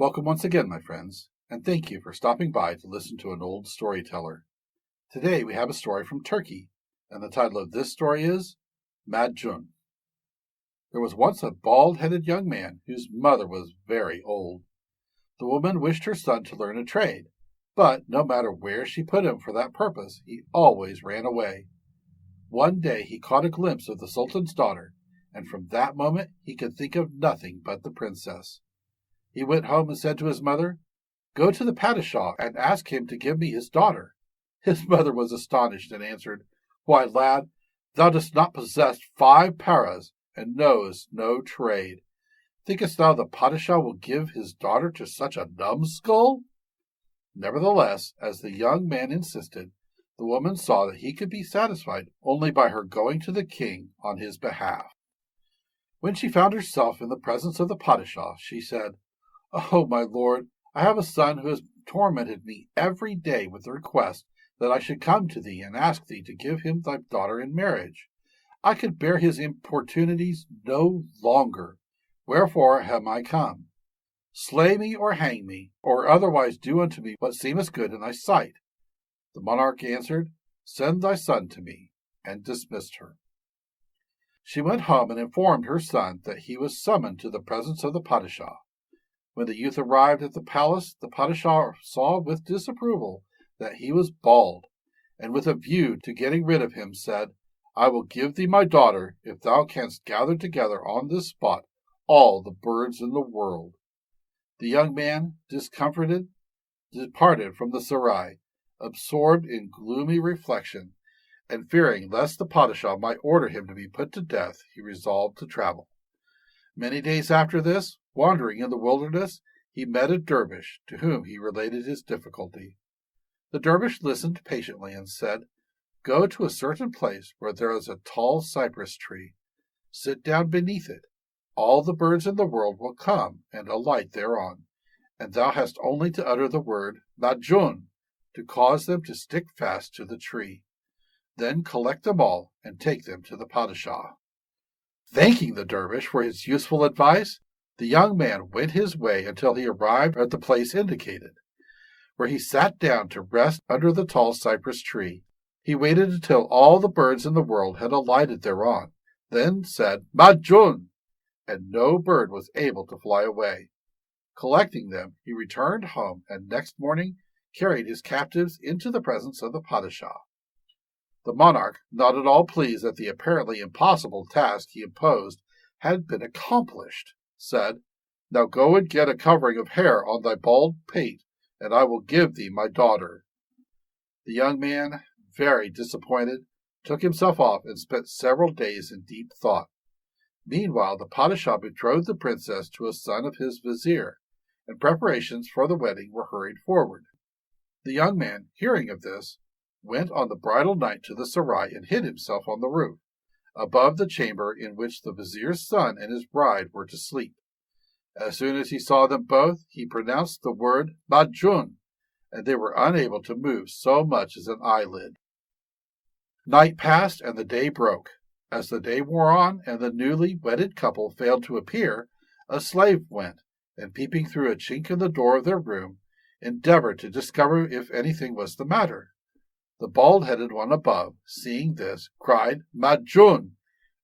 Welcome once again, my friends, and thank you for stopping by to listen to an old storyteller. Today we have a story from Turkey, and the title of this story is Madjun. There was once a bald-headed young man whose mother was very old. The woman wished her son to learn a trade, but no matter where she put him for that purpose, he always ran away. One day he caught a glimpse of the Sultan's daughter, and from that moment he could think of nothing but the princess. He went home and said to his mother, "Go to the Padishah and ask him to give me his daughter." His mother was astonished and answered, "Why, lad, thou dost not possess 5 paras and knowest no trade. Thinkest thou the Padishah will give his daughter to such a numbskull?" Nevertheless, as the young man insisted, the woman saw that he could be satisfied only by her going to the king on his behalf. When she found herself in the presence of the Padishah, she said, "Oh, my lord, I have a son who has tormented me every day with the request that I should come to thee and ask thee to give him thy daughter in marriage. I could bear his importunities no longer. Wherefore am I come? Slay me or hang me, or otherwise do unto me what seemeth good in thy sight." The monarch answered, "Send thy son to me," and dismissed her. She went home and informed her son that he was summoned to the presence of the Padishah. When the youth arrived at the palace, the Padishah saw with disapproval that he was bald, and with a view to getting rid of him, said, "I will give thee my daughter if thou canst gather together on this spot all the birds in the world." The young man, discomforted, departed from the serai, absorbed in gloomy reflection, and fearing lest the Padishah might order him to be put to death, he resolved to travel. Many days after this, wandering in the wilderness, he met a dervish, to whom he related his difficulty. The dervish listened patiently and said, "Go to a certain place where there is a tall cypress tree. Sit down beneath it. All the birds in the world will come and alight thereon, and thou hast only to utter the word Madjun to cause them to stick fast to the tree. Then collect them all and take them to the Padishah." Thanking the dervish for his useful advice, the young man went his way until he arrived at the place indicated, where he sat down to rest under the tall cypress tree. He waited until all the birds in the world had alighted thereon, then said, "Madjun," and no bird was able to fly away. Collecting them, he returned home, and next morning carried his captives into the presence of the Padishah. The monarch, not at all pleased that the apparently impossible task he imposed had been accomplished, said, "Now go and get a covering of hair on thy bald pate, and I will give thee my daughter." The young man, very disappointed, took himself off and spent several days in deep thought. Meanwhile, the Padishah betrothed the princess to a son of his vizier, and preparations for the wedding were hurried forward. The young man, hearing of this, went on the bridal night to the serai and hid himself on the roof, above the chamber in which the vizier's son and his bride were to sleep. As soon as he saw them both, he pronounced the word Madjun, and they were unable to move so much as an eyelid. Night passed and the day broke. As the day wore on and the newly wedded couple failed to appear, a slave went, and peeping through a chink in the door of their room, endeavored to discover if anything was the matter. The bald-headed one above, seeing this, cried, "Madjun,"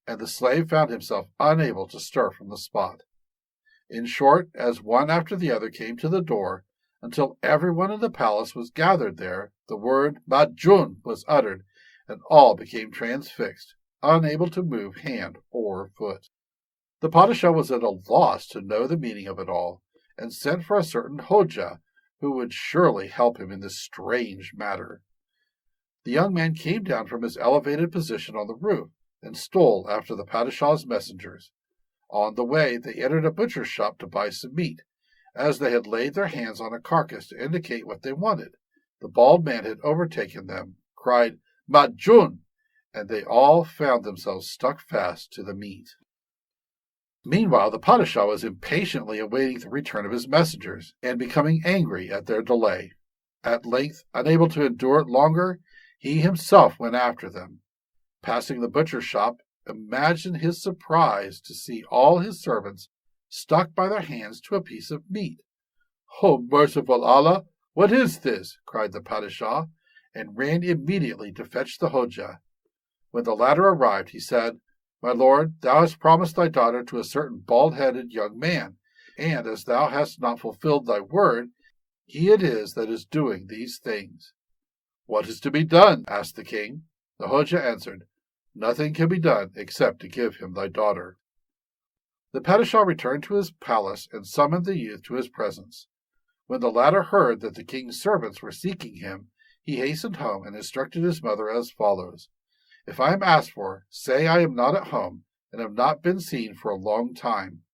and the slave found himself unable to stir from the spot. In short, as one after the other came to the door, until everyone in the palace was gathered there, the word Madjun was uttered, and all became transfixed, unable to move hand or foot. The Padishah was at a loss to know the meaning of it all, and sent for a certain Hoja, who would surely help him in this strange matter. The young man came down from his elevated position on the roof, and stole after the Padishah's messengers. On the way they entered a butcher's shop to buy some meat. As they had laid their hands on a carcass to indicate what they wanted, the bald man had overtaken them, cried, "Madjun," and they all found themselves stuck fast to the meat. Meanwhile, the Padishah was impatiently awaiting the return of his messengers, and becoming angry at their delay. At length, unable to endure it longer, he himself went after them. Passing the butcher's shop, imagine his surprise to see all his servants stuck by their hands to a piece of meat. "Oh, merciful Allah! What is this?" cried the Padishah, and ran immediately to fetch the Hoja. When the latter arrived, he said, "My lord, thou hast promised thy daughter to a certain bald-headed young man, and as thou hast not fulfilled thy word, he it is that is doing these things." "What is to be done?" asked the king. The Hoja answered, "Nothing can be done except to give him thy daughter." The Padishah returned to his palace and summoned the youth to his presence. When the latter heard that the king's servants were seeking him, he hastened home and instructed his mother as follows: "If I am asked for, say I am not at home and have not been seen for a long time.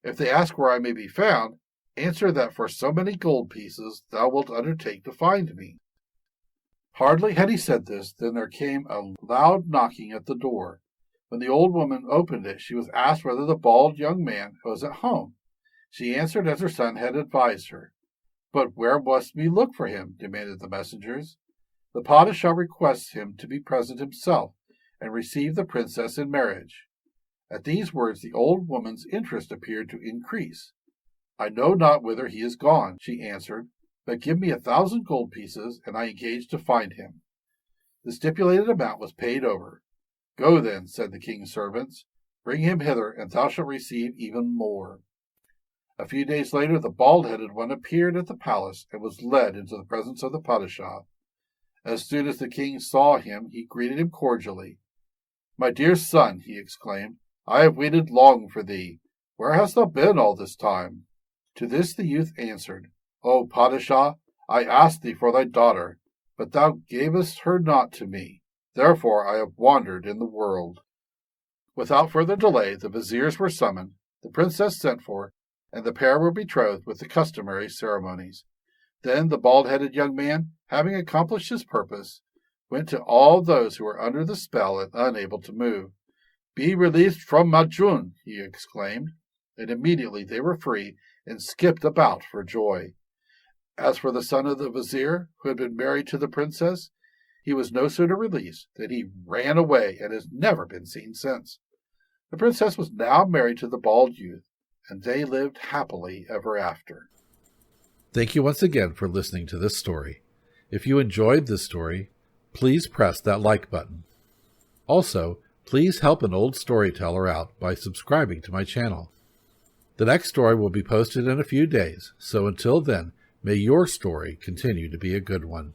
If they ask where I may be found, answer that for so many gold pieces thou wilt undertake to find me." Hardly had he said this than there came a loud knocking at the door. When the old woman opened it, she was asked whether the bald young man was at home. She answered as her son had advised her. "But where must we look for him?" demanded the messengers. "The Padishah requests him to be present himself and receive the princess in marriage." At these words the old woman's interest appeared to increase. "I know not whither he is gone," she answered, "but give me 1,000 gold pieces, and I engage to find him." The stipulated amount was paid over. "Go then," said the king's servants, "bring him hither, and thou shalt receive even more." A few days later the bald-headed one appeared at the palace and was led into the presence of the Padishah. As soon as the king saw him, he greeted him cordially. "My dear son," he exclaimed, "I have waited long for thee. Where hast thou been all this time?" To this the youth answered, "O Padishah, I asked thee for thy daughter, but thou gavest her not to me. Therefore I have wandered in the world." Without further delay the viziers were summoned, the princess sent for, and the pair were betrothed with the customary ceremonies. Then the bald-headed young man, having accomplished his purpose, went to all those who were under the spell and unable to move. "Be released from Madjun," he exclaimed, and immediately they were free and skipped about for joy. As for the son of the vizier, who had been married to the princess, he was no sooner released than he ran away and has never been seen since. The princess was now married to the bald youth, and they lived happily ever after. Thank you once again for listening to this story. If you enjoyed this story, please press that like button. Also, please help an old storyteller out by subscribing to my channel. The next story will be posted in a few days, so until then, may your story continue to be a good one.